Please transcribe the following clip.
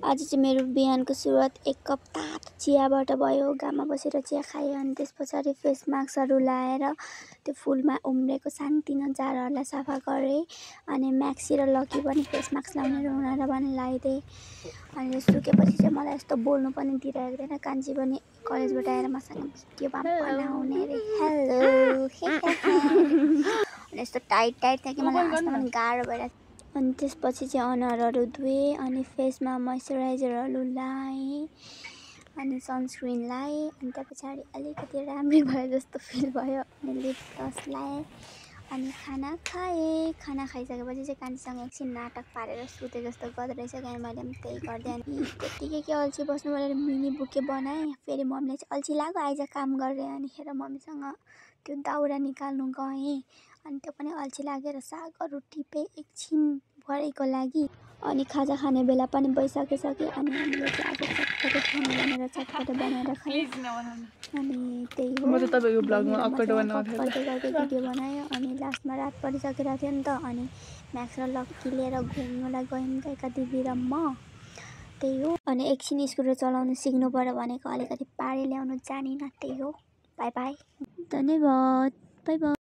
आज चाहिँ मेरो बिहानको सुरुवात एक कप तातो चियाबाट भयो। घाममा बसेर चिया खाएँ अनि त्यस पछाडि फेस मास्कहरू लाएर त्यो फुलमा उम्रेको सानोतिनो जारहरूलाई सफा गरेँ। अनि म्याक्सी र लकी पनि फेस मास्क लाउनेर उनीहरूलाई पनि लगाइदिएँ। अनि सुकेपछि चाहिँ मलाई यस्तो बोल्नु पनि दिइरहेको थिएन। कान्छी पनि कलेजबाट आएर मसँग भिडियोमा बनाउने अरे हेलो अनि यस्तो टाइट थियो कि मलाई हाँस्न पनि गाह्रो भइरहेको। अनि त्यसपछि चाहिँ अनुहारहरू धोएँ अनि फेसमा मोइस्चराइजरहरू लाएँ अनि सनस्क्रिन लाएँ। अनि त्यहाँ पछाडि अलिकति राम्रै भयो जस्तो फिल भयो अनि लिप ग्लस लाएँ अनि खाना खाएँ। खाना खाइसकेपछि चाहिँ कान्छीसँग एकछिन नाटक पारेर सुते जस्तो गर्दो रहेछ। अनि मैले पनि त्यही गर्दै अनि त्यत्तिकै के अल्छी बस्नु भनेर मिनी बुके बनाएँ। फेरि मम्मीले चाहिँ अल्छी लाग्यो आइज काम गरेँ अनि खेर मम्मीसँग त्यो दाउरा निकाल्नु गएँ। अनि त्यो पनि अल्छी लागेर सागहरू टिपेँ एकछिन भरेको लागि। अनि खाजा खाने बेला पनि भइसकिसक्यो अनि हामीले चाहिँ आज चटपटे खानु भनेर चटपटे बनाएर खायौँ। अनि त्यही हो म त तपाईको ब्लगमा अक्कड बनाउँथे गर्दै भिडियो बनायो। अनि लास्टमा रात परिसकेको थियो नि त अनि म्याक्स र लक्की लिएर घुम्नुलाई गयौँ गएका दिदी र म। त्यही हो। अनि एकछिन स्कुटर चलाउनु सिक्नु पर्यो भनेको अलिकति पारी ल्याउनु जानिनँ। त्यही हो। Bye bye. धन्यवाद। Bye by.